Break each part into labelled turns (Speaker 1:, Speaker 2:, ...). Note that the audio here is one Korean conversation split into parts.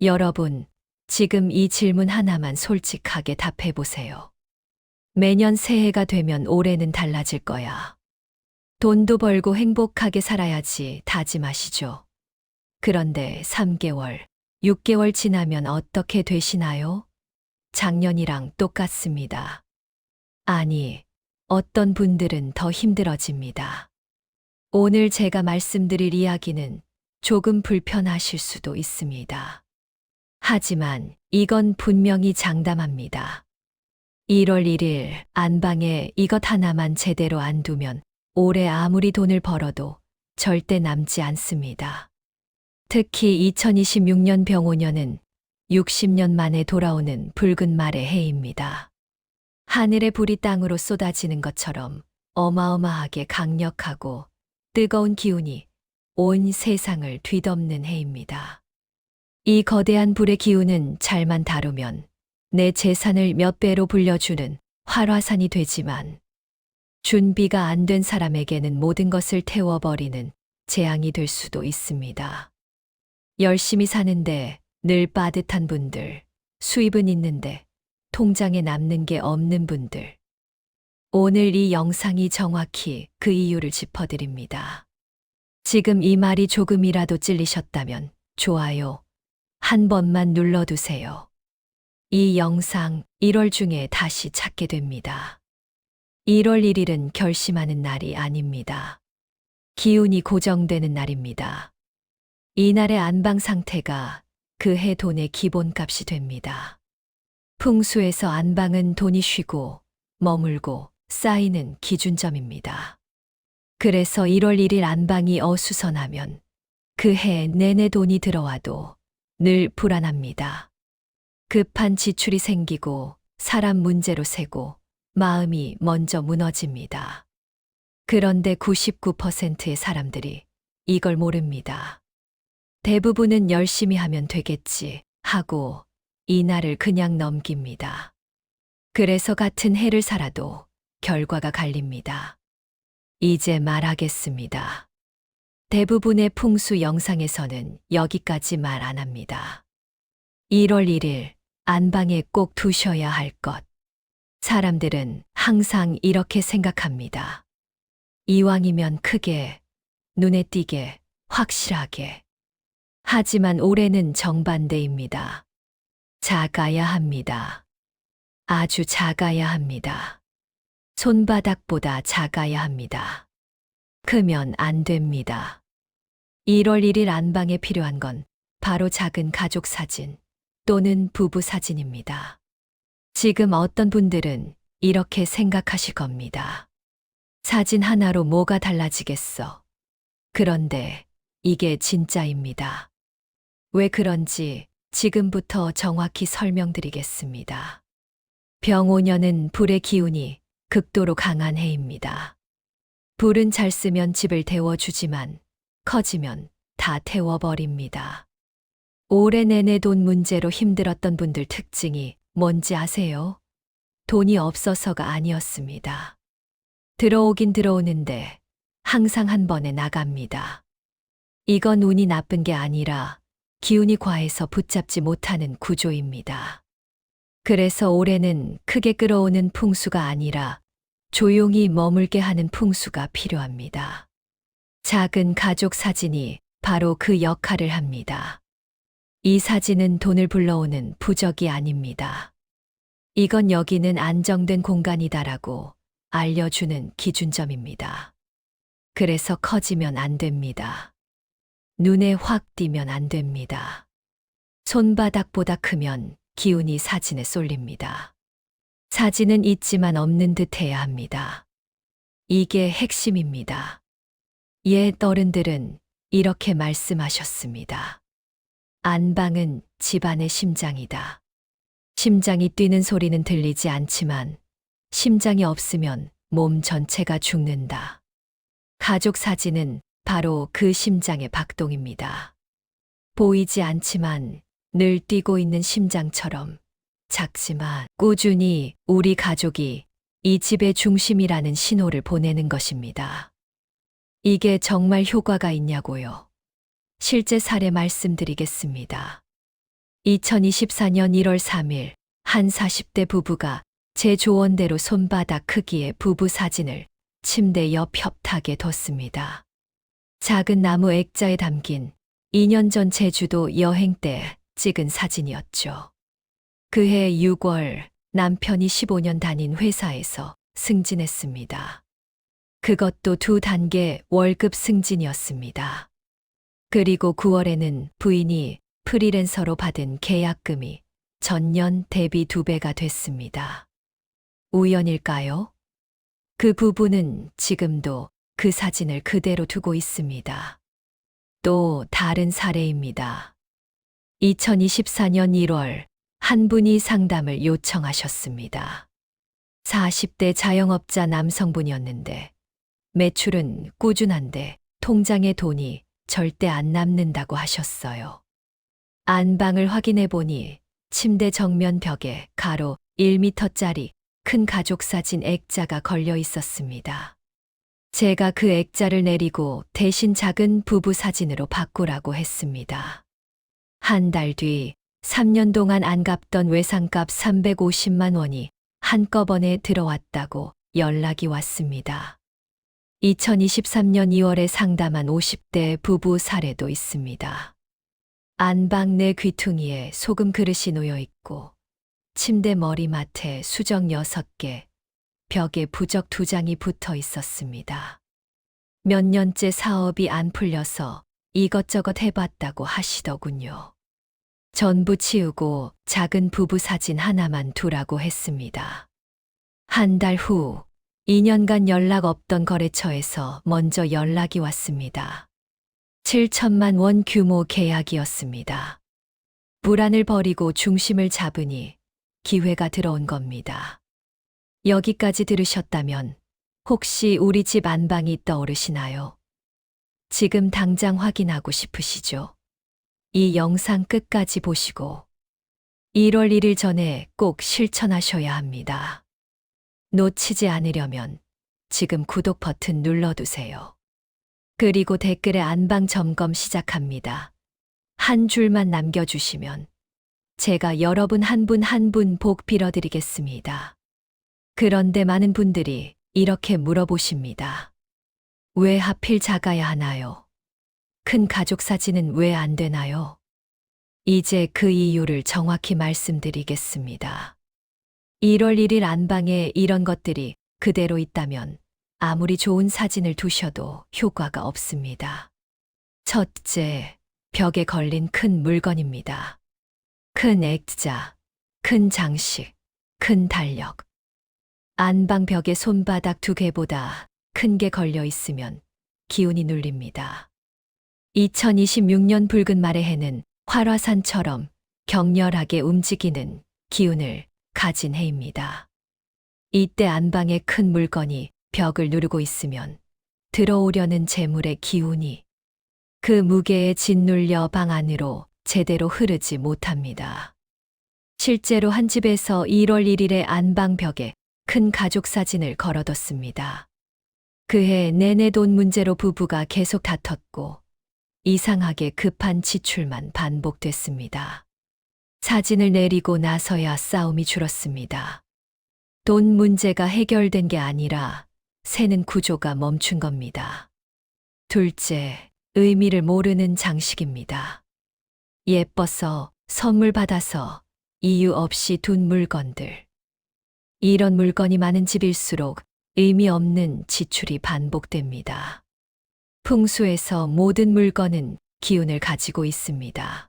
Speaker 1: 여러분, 지금 이 질문 하나만 솔직하게 답해 보세요. 매년 새해가 되면 올해는 달라질 거야. 돈도 벌고 행복하게 살아야지 다짐하시죠. 그런데 3개월, 6개월 지나면 어떻게 되시나요? 작년이랑 똑같습니다. 아니, 어떤 분들은 더 힘들어집니다. 오늘 제가 말씀드릴 이야기는 조금 불편하실 수도 있습니다. 하지만 이건 분명히 장담합니다. 1월 1일 안방에 이것 하나만 제대로 안 두면 올해 아무리 돈을 벌어도 절대 남지 않습니다. 특히 2026년 병오년은 60년 만에 돌아오는 붉은 말의 해입니다. 하늘의 불이 땅으로 쏟아지는 것처럼 어마어마하게 강력하고 뜨거운 기운이 온 세상을 뒤덮는 해입니다. 이 거대한 불의 기운은 잘만 다루면 내 재산을 몇 배로 불려주는 활화산이 되지만 준비가 안 된 사람에게는 모든 것을 태워버리는 재앙이 될 수도 있습니다. 열심히 사는데 늘 빠듯한 분들, 수입은 있는데 통장에 남는 게 없는 분들. 오늘 이 영상이 정확히 그 이유를 짚어드립니다. 지금 이 말이 조금이라도 찔리셨다면 좋아요 한 번만 눌러두세요. 이 영상 1월 중에 다시 찾게 됩니다. 1월 1일은 결심하는 날이 아닙니다. 기운이 고정되는 날입니다. 이날의 안방 상태가 그 해 돈의 기본값이 됩니다. 풍수에서 안방은 돈이 쉬고 머물고 쌓이는 기준점입니다. 그래서 1월 1일 안방이 어수선하면 그 해 내내 돈이 들어와도 늘 불안합니다. 급한 지출이 생기고 사람 문제로 새고 마음이 먼저 무너집니다. 그런데 99%의 사람들이 이걸 모릅니다. 대부분은 열심히 하면 되겠지 하고 이날을 그냥 넘깁니다. 그래서 같은 해를 살아도 결과가 갈립니다. 이제 말하겠습니다. 대부분의 풍수 영상에서는 여기까지 말 안 합니다. 1월 1일 안방에 꼭 두셔야 할 것. 사람들은 항상 이렇게 생각합니다. 이왕이면 크게, 눈에 띄게, 확실하게. 하지만 올해는 정반대입니다. 작아야 합니다. 아주 작아야 합니다. 손바닥보다 작아야 합니다. 크면 안 됩니다. 1월 1일 안방에 필요한 건 바로 작은 가족 사진 또는 부부 사진입니다. 지금 어떤 분들은 이렇게 생각하실 겁니다. 사진 하나로 뭐가 달라지겠어? 그런데 이게 진짜입니다. 왜 그런지 지금부터 정확히 설명드리겠습니다. 병오년은 불의 기운이 극도로 강한 해입니다. 불은 잘 쓰면 집을 데워주지만 커지면 다 태워버립니다. 올해 내내 돈 문제로 힘들었던 분들 특징이 뭔지 아세요? 돈이 없어서가 아니었습니다. 들어오긴 들어오는데 항상 한 번에 나갑니다. 이건 운이 나쁜 게 아니라 기운이 과해서 붙잡지 못하는 구조입니다. 그래서 올해는 크게 끌어오는 풍수가 아니라 조용히 머물게 하는 풍수가 필요합니다. 작은 가족 사진이 바로 그 역할을 합니다. 이 사진은 돈을 불러오는 부적이 아닙니다. 이건 여기는 안정된 공간이다라고 알려주는 기준점입니다. 그래서 커지면 안 됩니다. 눈에 확 띄면 안 됩니다. 손바닥보다 크면 기운이 사진에 쏠립니다. 사진은 있지만 없는 듯 해야 합니다. 이게 핵심입니다. 옛 어른들은 이렇게 말씀하셨습니다. 안방은 집안의 심장이다. 심장이 뛰는 소리는 들리지 않지만 심장이 없으면 몸 전체가 죽는다. 가족 사진은 바로 그 심장의 박동입니다. 보이지 않지만 늘 뛰고 있는 심장처럼 작지만 꾸준히 우리 가족이 이 집의 중심이라는 신호를 보내는 것입니다. 이게 정말 효과가 있냐고요? 실제 사례 말씀드리겠습니다. 2024년 1월 3일 한 40대 부부가 제 조언대로 손바닥 크기의 부부 사진을 침대 옆 협탁에 뒀습니다. 작은 나무 액자에 담긴 2년 전 제주도 여행 때 찍은 사진이었죠. 그해 6월 남편이 15년 다닌 회사에서 승진했습니다. 그것도 2단계 월급 승진이었습니다. 그리고 9월에는 부인이 프리랜서로 받은 계약금이 전년 대비 2배가 됐습니다. 우연일까요? 그 부부는 지금도 그 사진을 그대로 두고 있습니다. 또 다른 사례입니다. 2024년 1월 한 분이 상담을 요청하셨습니다. 40대 자영업자 남성분이었는데 매출은 꾸준한데 통장에 돈이 절대 안 남는다고 하셨어요. 안방을 확인해 보니 침대 정면 벽에 가로 1m짜리 큰 가족 사진 액자가 걸려 있었습니다. 제가 그 액자를 내리고 대신 작은 부부 사진으로 바꾸라고 했습니다. 한 달 뒤 3년 동안 안 갚던 외상값 350만 원이 한꺼번에 들어왔다고 연락이 왔습니다. 2023년 2월에 상담한 50대 부부 사례도 있습니다. 안방 내 귀퉁이에 소금 그릇이 놓여 있고 침대 머리맡에 수정 6개, 벽에 부적 2장이 붙어 있었습니다. 몇 년째 사업이 안 풀려서 이것저것 해봤다고 하시더군요. 전부 치우고 작은 부부 사진 하나만 두라고 했습니다. 한 달 후 2년간 연락 없던 거래처에서 먼저 연락이 왔습니다. 7천만 원 규모 계약이었습니다. 불안을 버리고 중심을 잡으니 기회가 들어온 겁니다. 여기까지 들으셨다면 혹시 우리 집 안방이 떠오르시나요? 지금 당장 확인하고 싶으시죠? 이 영상 끝까지 보시고 1월 1일 전에 꼭 실천하셔야 합니다. 놓치지 않으려면 지금 구독 버튼 눌러두세요. 그리고 댓글에 안방 점검 시작합니다. 한 줄만 남겨주시면 제가 여러분 한 분 한 분 복 빌어드리겠습니다. 그런데 많은 분들이 이렇게 물어보십니다. 왜 하필 작아야 하나요? 큰 가족 사진은 왜 안 되나요? 이제 그 이유를 정확히 말씀드리겠습니다. 1월 1일 안방에 이런 것들이 그대로 있다면 아무리 좋은 사진을 두셔도 효과가 없습니다. 첫째, 벽에 걸린 큰 물건입니다. 큰 액자, 큰 장식, 큰 달력. 안방 벽에 손바닥 2개보다 큰 게 걸려 있으면 기운이 눌립니다. 2026년 붉은 말의 해는 활화산처럼 격렬하게 움직이는 기운을 가진 해입니다. 이때 안방에 큰 물건이 벽을 누르고 있으면 들어오려는 재물의 기운이 그 무게에 짓눌려 방 안으로 제대로 흐르지 못합니다. 실제로 한 집에서 1월 1일에 안방 벽에 큰 가족 사진을 걸어뒀습니다. 그해 내내 돈 문제로 부부가 계속 다퉜고 이상하게 급한 지출만 반복됐습니다. 사진을 내리고 나서야 싸움이 줄었습니다. 돈 문제가 해결된 게 아니라 새는 구조가 멈춘 겁니다. 둘째, 의미를 모르는 장식입니다. 예뻐서 선물 받아서 이유 없이 둔 물건들. 이런 물건이 많은 집일수록 의미 없는 지출이 반복됩니다. 풍수에서 모든 물건은 기운을 가지고 있습니다.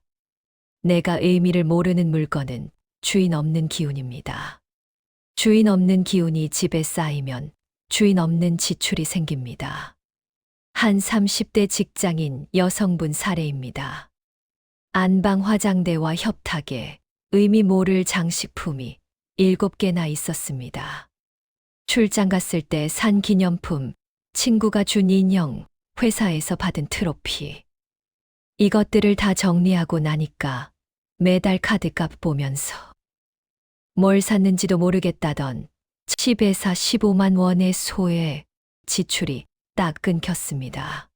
Speaker 1: 내가 의미를 모르는 물건은 주인 없는 기운입니다. 주인 없는 기운이 집에 쌓이면 주인 없는 지출이 생깁니다. 한 30대 직장인 여성분 사례입니다. 안방 화장대와 협탁에 의미 모를 장식품이 7개나 있었습니다. 출장 갔을 때 산 기념품, 친구가 준 인형, 회사에서 받은 트로피. 이것들을 다 정리하고 나니까 매달 카드값 보면서 뭘 샀는지도 모르겠다던 10에서 15만 원의 소액 지출이 딱 끊겼습니다.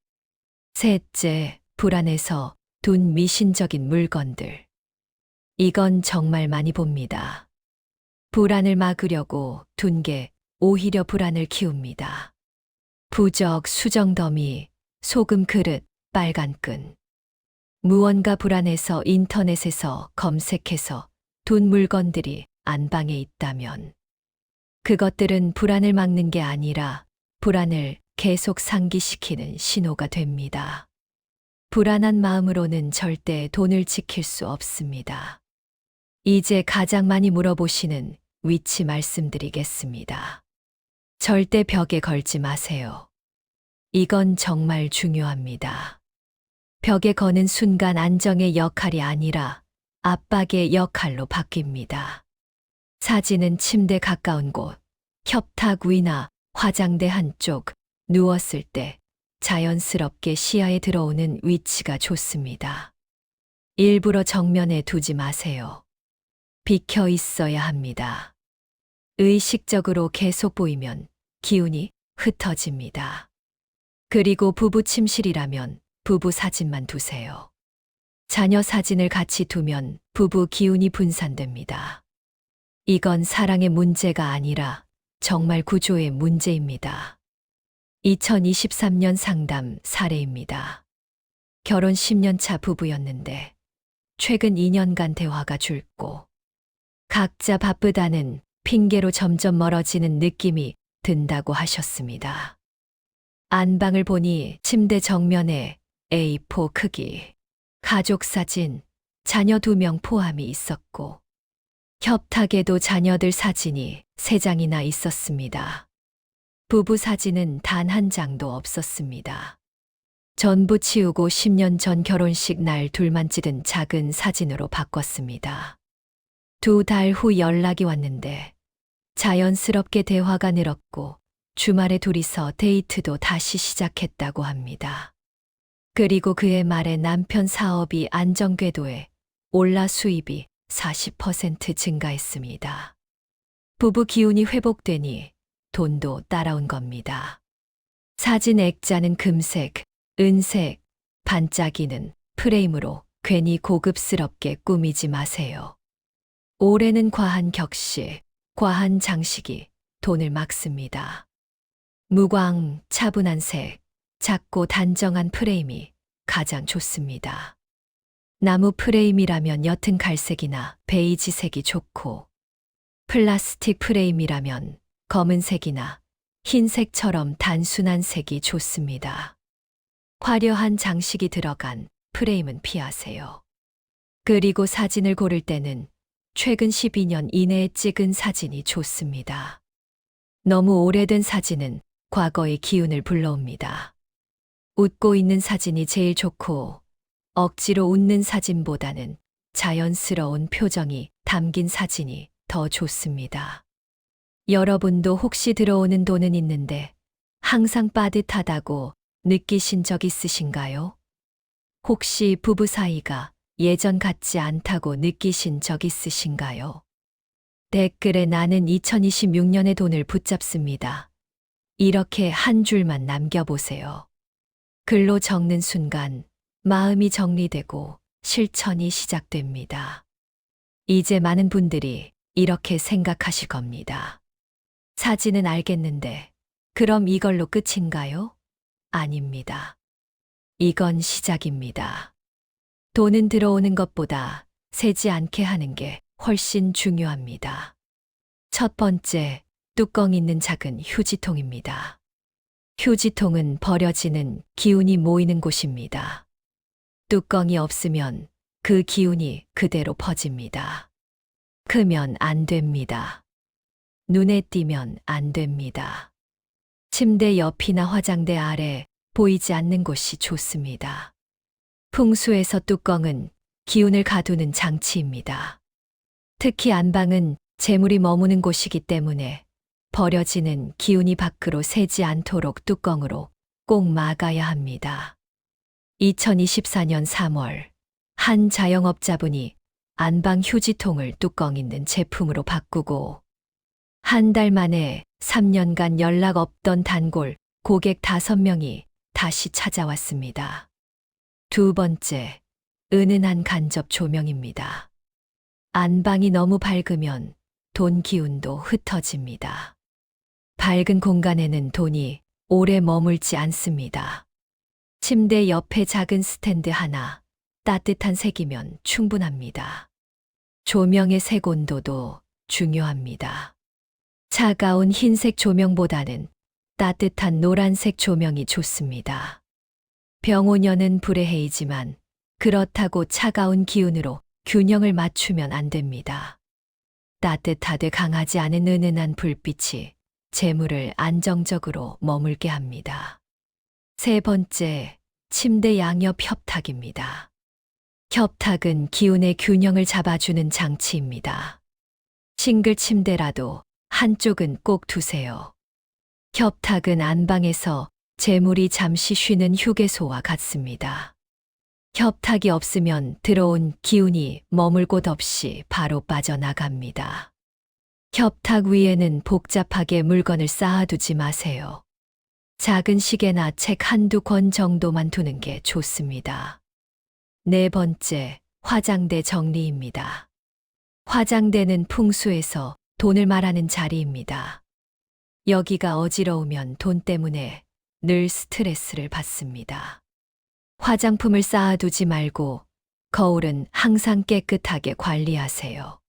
Speaker 1: 셋째, 불안해서 둔 미신적인 물건들. 이건 정말 많이 봅니다. 불안을 막으려고 둔 게 오히려 불안을 키웁니다. 부적, 수정더미, 소금 그릇, 빨간 끈. 무언가 불안해서 인터넷에서 검색해서 둔 물건들이 안방에 있다면 그것들은 불안을 막는 게 아니라 불안을 계속 상기시키는 신호가 됩니다. 불안한 마음으로는 절대 돈을 지킬 수 없습니다. 이제 가장 많이 물어보시는 위치 말씀드리겠습니다. 절대 벽에 걸지 마세요. 이건 정말 중요합니다. 벽에 거는 순간 안정의 역할이 아니라 압박의 역할로 바뀝니다. 사진은 침대 가까운 곳, 협탁 위나 화장대 한쪽, 누웠을 때 자연스럽게 시야에 들어오는 위치가 좋습니다. 일부러 정면에 두지 마세요. 비켜 있어야 합니다. 의식적으로 계속 보이면 기운이 흩어집니다. 그리고 부부 침실이라면 부부 사진만 두세요. 자녀 사진을 같이 두면 부부 기운이 분산됩니다. 이건 사랑의 문제가 아니라 정말 구조의 문제입니다. 2023년 상담 사례입니다. 결혼 10년 차 부부였는데 최근 2년간 대화가 줄고 각자 바쁘다는 핑계로 점점 멀어지는 느낌이 든다고 하셨습니다. 안방을 보니 침대 정면에 A4 크기, 가족 사진, 자녀 2명 포함이 있었고 협탁에도 자녀들 사진이 3장이나 있었습니다. 부부 사진은 단 한 장도 없었습니다. 전부 치우고 10년 전 결혼식 날 둘만 찍은 작은 사진으로 바꿨습니다. 2달 후 연락이 왔는데 자연스럽게 대화가 늘었고 주말에 둘이서 데이트도 다시 시작했다고 합니다. 그리고 그의 말에 남편 사업이 안정궤도에 올라 수입이 40% 증가했습니다. 부부 기운이 회복되니 돈도 따라온 겁니다. 사진 액자는 금색, 은색, 반짝이는 프레임으로 괜히 고급스럽게 꾸미지 마세요. 올해는 과한 격식, 과한 장식이 돈을 막습니다. 무광, 차분한 색, 작고 단정한 프레임이 가장 좋습니다. 나무 프레임이라면 옅은 갈색이나 베이지색이 좋고, 플라스틱 프레임이라면 검은색이나 흰색처럼 단순한 색이 좋습니다. 화려한 장식이 들어간 프레임은 피하세요. 그리고 사진을 고를 때는 최근 12년 이내에 찍은 사진이 좋습니다. 너무 오래된 사진은 과거의 기운을 불러옵니다. 웃고 있는 사진이 제일 좋고 억지로 웃는 사진보다는 자연스러운 표정이 담긴 사진이 더 좋습니다. 여러분도 혹시 들어오는 돈은 있는데 항상 빠듯하다고 느끼신 적 있으신가요? 혹시 부부 사이가 예전 같지 않다고 느끼신 적 있으신가요? 댓글에 나는 2026년의 돈을 붙잡습니다. 이렇게 한 줄만 남겨보세요. 글로 적는 순간 마음이 정리되고 실천이 시작됩니다. 이제 많은 분들이 이렇게 생각하실 겁니다. 사진은 알겠는데 그럼 이걸로 끝인가요? 아닙니다. 이건 시작입니다. 돈은 들어오는 것보다 새지 않게 하는 게 훨씬 중요합니다. 첫 번째, 뚜껑 있는 작은 휴지통입니다. 휴지통은 버려지는 기운이 모이는 곳입니다. 뚜껑이 없으면 그 기운이 그대로 퍼집니다. 크면 안 됩니다. 눈에 띄면 안 됩니다. 침대 옆이나 화장대 아래 보이지 않는 곳이 좋습니다. 풍수에서 뚜껑은 기운을 가두는 장치입니다. 특히 안방은 재물이 머무는 곳이기 때문에 버려지는 기운이 밖으로 새지 않도록 뚜껑으로 꼭 막아야 합니다. 2024년 3월 한 자영업자분이 안방 휴지통을 뚜껑 있는 제품으로 바꾸고 한 달 만에 3년간 연락 없던 단골 고객 5명이 다시 찾아왔습니다. 두 번째, 은은한 간접 조명입니다. 안방이 너무 밝으면 돈 기운도 흩어집니다. 밝은 공간에는 돈이 오래 머물지 않습니다. 침대 옆에 작은 스탠드 하나, 따뜻한 색이면 충분합니다. 조명의 색 온도도 중요합니다. 차가운 흰색 조명보다는 따뜻한 노란색 조명이 좋습니다. 병오년은 불의 해이지만 그렇다고 차가운 기운으로 균형을 맞추면 안 됩니다. 따뜻하되 강하지 않은 은은한 불빛이 재물을 안정적으로 머물게 합니다. 세 번째, 침대 양옆 협탁입니다. 협탁은 기운의 균형을 잡아주는 장치입니다. 싱글 침대라도 한쪽은 꼭 두세요. 협탁은 안방에서 재물이 잠시 쉬는 휴게소와 같습니다. 협탁이 없으면 들어온 기운이 머물 곳 없이 바로 빠져나갑니다. 협탁 위에는 복잡하게 물건을 쌓아두지 마세요. 작은 시계나 책 한두 권 정도만 두는 게 좋습니다. 네 번째, 화장대 정리입니다. 화장대는 풍수에서 돈을 말하는 자리입니다. 여기가 어지러우면 돈 때문에 늘 스트레스를 받습니다. 화장품을 쌓아두지 말고 거울은 항상 깨끗하게 관리하세요.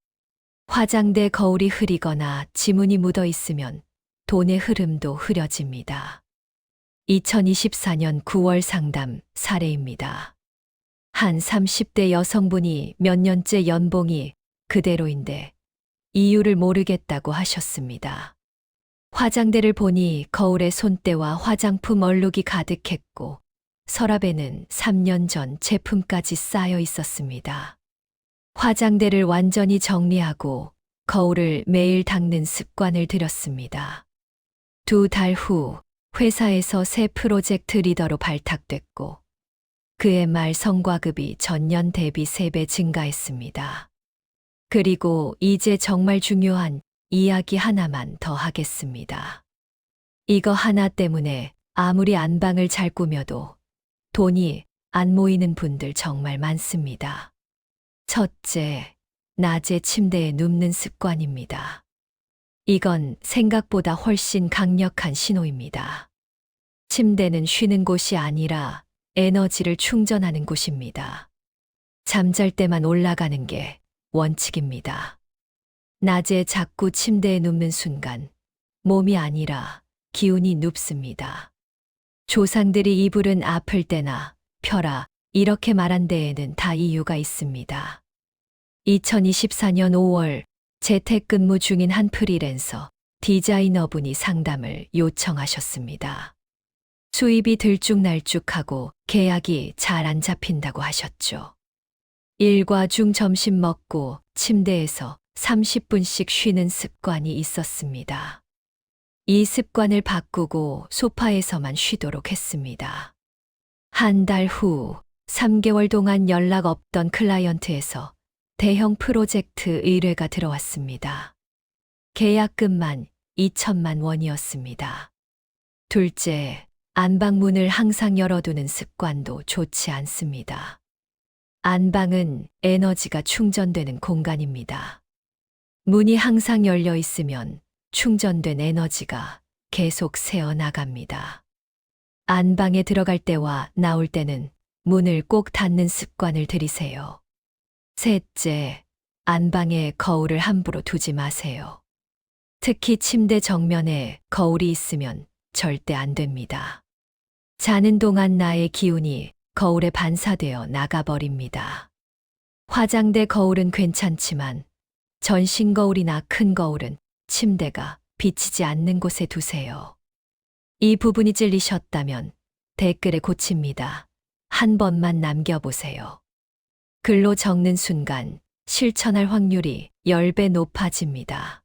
Speaker 1: 화장대 거울이 흐리거나 지문이 묻어 있으면 돈의 흐름도 흐려집니다. 2024년 9월 상담 사례입니다. 한 30대 여성분이 몇 년째 연봉이 그대로인데 이유를 모르겠다고 하셨습니다. 화장대를 보니 거울에 손때와 화장품 얼룩이 가득했고 서랍에는 3년 전 제품까지 쌓여 있었습니다. 화장대를 완전히 정리하고 거울을 매일 닦는 습관을 들였습니다. 2달 후 회사에서 새 프로젝트 리더로 발탁됐고 그해 말 성과급이 전년 대비 3배 증가했습니다. 그리고 이제 정말 중요한 이야기 하나만 더 하겠습니다. 이거 하나 때문에 아무리 안방을 잘 꾸며도 돈이 안 모이는 분들 정말 많습니다. 첫째, 낮에 침대에 눕는 습관입니다. 이건 생각보다 훨씬 강력한 신호입니다. 침대는 쉬는 곳이 아니라 에너지를 충전하는 곳입니다. 잠잘 때만 올라가는 게 원칙입니다. 낮에 자꾸 침대에 눕는 순간 몸이 아니라 기운이 눕습니다. 조상들이 이불은 아플 때나 펴라 이렇게 말한 데에는 다 이유가 있습니다. 2024년 5월 재택근무 중인 한 프리랜서 디자이너분이 상담을 요청하셨습니다. 수입이 들쭉날쭉하고 계약이 잘 안 잡힌다고 하셨죠. 일과 중 점심 먹고 침대에서 30분씩 쉬는 습관이 있었습니다. 이 습관을 바꾸고 소파에서만 쉬도록 했습니다. 한 달 후 3개월 동안 연락 없던 클라이언트에서 대형 프로젝트 의뢰가 들어왔습니다. 계약금만 2천만 원이었습니다. 둘째, 안방문을 항상 열어두는 습관도 좋지 않습니다. 안방은 에너지가 충전되는 공간입니다. 문이 항상 열려 있으면 충전된 에너지가 계속 새어나갑니다. 안방에 들어갈 때와 나올 때는 문을 꼭 닫는 습관을 들이세요. 셋째, 안방에 거울을 함부로 두지 마세요. 특히 침대 정면에 거울이 있으면 절대 안 됩니다. 자는 동안 나의 기운이 거울에 반사되어 나가버립니다. 화장대 거울은 괜찮지만 전신 거울이나 큰 거울은 침대가 비치지 않는 곳에 두세요. 이 부분이 찔리셨다면 댓글에 고칩니다. 한 번만 남겨보세요. 글로 적는 순간 실천할 확률이 10배 높아집니다.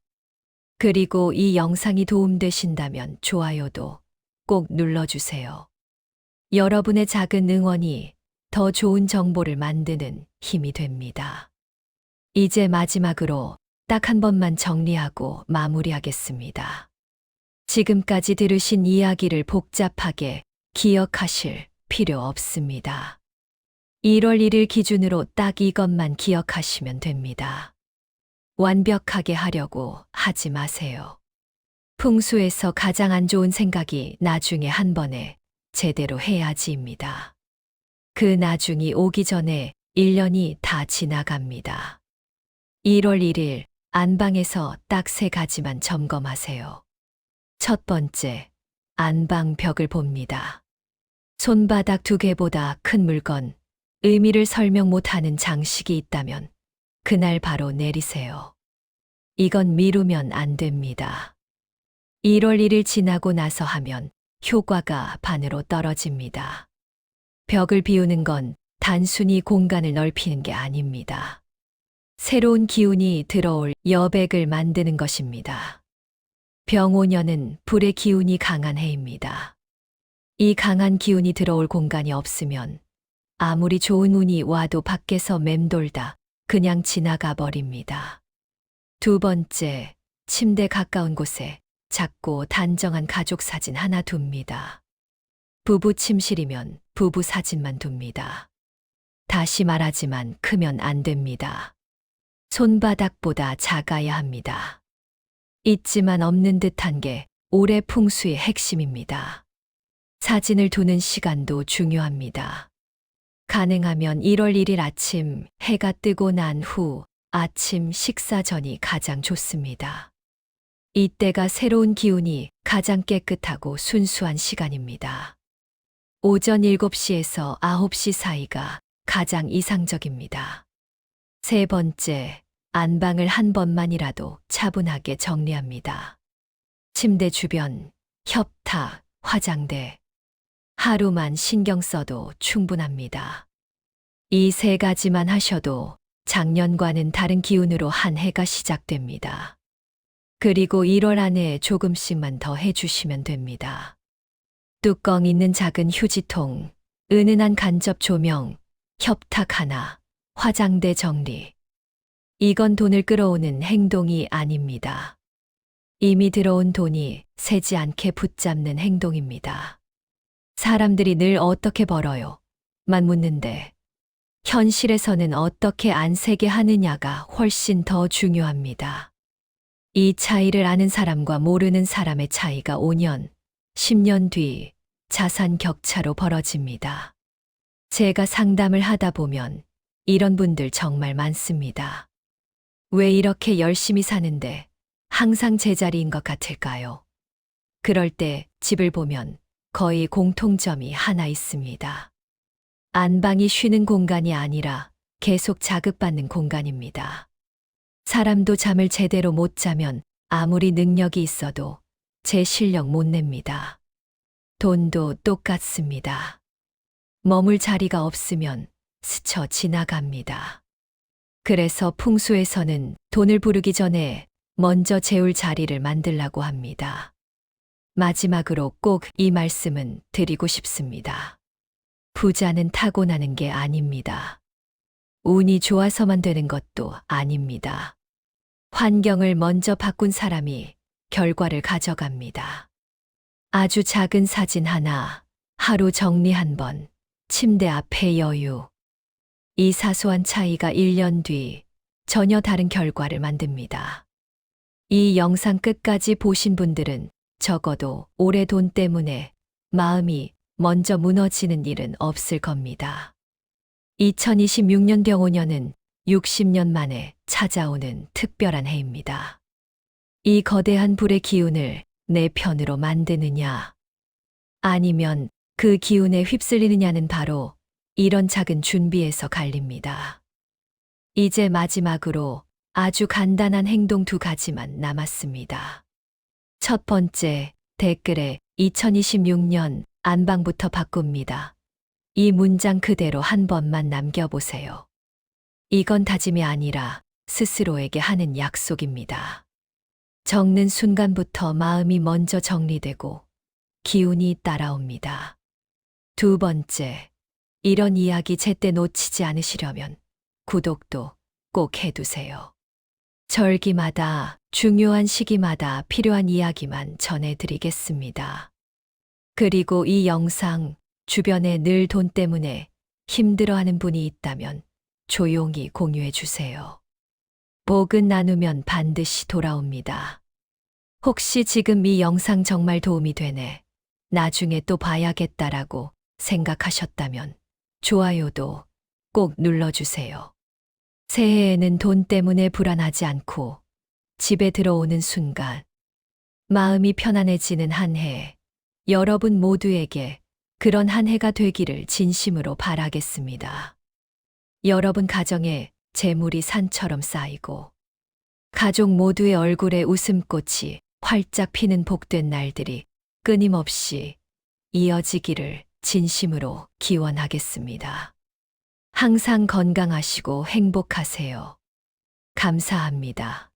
Speaker 1: 그리고 이 영상이 도움되신다면 좋아요도 꼭 눌러주세요. 여러분의 작은 응원이 더 좋은 정보를 만드는 힘이 됩니다. 이제 마지막으로 딱 한 번만 정리하고 마무리하겠습니다. 지금까지 들으신 이야기를 복잡하게 기억하실 필요 없습니다. 1월 1일 기준으로 딱 이것만 기억하시면 됩니다. 완벽하게 하려고 하지 마세요. 풍수에서 가장 안 좋은 생각이 나중에 한 번에 제대로 해야지입니다. 그 나중이 오기 전에 1년이 다 지나갑니다. 1월 1일 안방에서 딱 3가지만 점검하세요. 첫 번째, 안방 벽을 봅니다. 손바닥 2개보다 큰 물건, 의미를 설명 못하는 장식이 있다면 그날 바로 내리세요. 이건 미루면 안 됩니다. 1월 1일 지나고 나서 하면 효과가 반으로 떨어집니다. 벽을 비우는 건 단순히 공간을 넓히는 게 아닙니다. 새로운 기운이 들어올 여백을 만드는 것입니다. 병오년은 불의 기운이 강한 해입니다. 이 강한 기운이 들어올 공간이 없으면 아무리 좋은 운이 와도 밖에서 맴돌다 그냥 지나가 버립니다. 두 번째, 침대 가까운 곳에 작고 단정한 가족 사진 하나 둡니다. 부부 침실이면 부부 사진만 둡니다. 다시 말하지만 크면 안 됩니다. 손바닥보다 작아야 합니다. 있지만 없는 듯한 게 올해 풍수의 핵심입니다. 사진을 두는 시간도 중요합니다. 가능하면 1월 1일 아침 해가 뜨고 난 후 아침 식사 전이 가장 좋습니다. 이때가 새로운 기운이 가장 깨끗하고 순수한 시간입니다. 오전 7시에서 9시 사이가 가장 이상적입니다. 세 번째, 안방을 한 번만이라도 차분하게 정리합니다. 침대 주변, 협탁, 화장대. 하루만 신경 써도 충분합니다. 이 3가지만 하셔도 작년과는 다른 기운으로 한 해가 시작됩니다. 그리고 1월 안에 조금씩만 더 해주시면 됩니다. 뚜껑 있는 작은 휴지통, 은은한 간접 조명, 협탁 하나, 화장대 정리. 이건 돈을 끌어오는 행동이 아닙니다. 이미 들어온 돈이 새지 않게 붙잡는 행동입니다. 사람들이 늘 어떻게 벌어요? 만 묻는데 현실에서는 어떻게 안 새게 하느냐가 훨씬 더 중요합니다. 이 차이를 아는 사람과 모르는 사람의 차이가 5년, 10년 뒤 자산 격차로 벌어집니다. 제가 상담을 하다 보면 이런 분들 정말 많습니다. 왜 이렇게 열심히 사는데 항상 제자리인 것 같을까요? 그럴 때 집을 보면 거의 공통점이 하나 있습니다. 안방이 쉬는 공간이 아니라 계속 자극받는 공간입니다. 사람도 잠을 제대로 못 자면 아무리 능력이 있어도 제 실력 못 냅니다. 돈도 똑같습니다. 머물 자리가 없으면 스쳐 지나갑니다. 그래서 풍수에서는 돈을 부르기 전에 먼저 재울 자리를 만들라고 합니다. 마지막으로 꼭 이 말씀은 드리고 싶습니다. 부자는 타고나는 게 아닙니다. 운이 좋아서만 되는 것도 아닙니다. 환경을 먼저 바꾼 사람이 결과를 가져갑니다. 아주 작은 사진 하나, 하루 정리 한 번, 침대 앞에 여유. 이 사소한 차이가 1년 뒤 전혀 다른 결과를 만듭니다. 이 영상 끝까지 보신 분들은 적어도 올해 돈 때문에 마음이 먼저 무너지는 일은 없을 겁니다. 2026년 병오년은 60년 만에 찾아오는 특별한 해입니다. 이 거대한 불의 기운을 내 편으로 만드느냐, 아니면 그 기운에 휩쓸리느냐는 바로 이런 작은 준비에서 갈립니다. 이제 마지막으로 아주 간단한 행동 2가지만 남았습니다. 첫 번째, 댓글에 2026년 안방부터 바꿉니다. 이 문장 그대로 한 번만 남겨보세요. 이건 다짐이 아니라 스스로에게 하는 약속입니다. 적는 순간부터 마음이 먼저 정리되고 기운이 따라옵니다. 두 번째, 이런 이야기 제때 놓치지 않으시려면 구독도 꼭 해두세요. 절기마다 중요한 시기마다 필요한 이야기만 전해드리겠습니다. 그리고 이 영상 주변에 늘 돈 때문에 힘들어하는 분이 있다면 조용히 공유해 주세요. 복은 나누면 반드시 돌아옵니다. 혹시 지금 이 영상 정말 도움이 되네, 나중에 또 봐야겠다라고 생각하셨다면 좋아요도 꼭 눌러주세요. 새해에는 돈 때문에 불안하지 않고 집에 들어오는 순간 마음이 편안해지는 한 해, 여러분 모두에게 그런 한 해가 되기를 진심으로 바라겠습니다. 여러분 가정에 재물이 산처럼 쌓이고 가족 모두의 얼굴에 웃음꽃이 활짝 피는 복된 날들이 끊임없이 이어지기를 진심으로 기원하겠습니다. 항상 건강하시고 행복하세요. 감사합니다.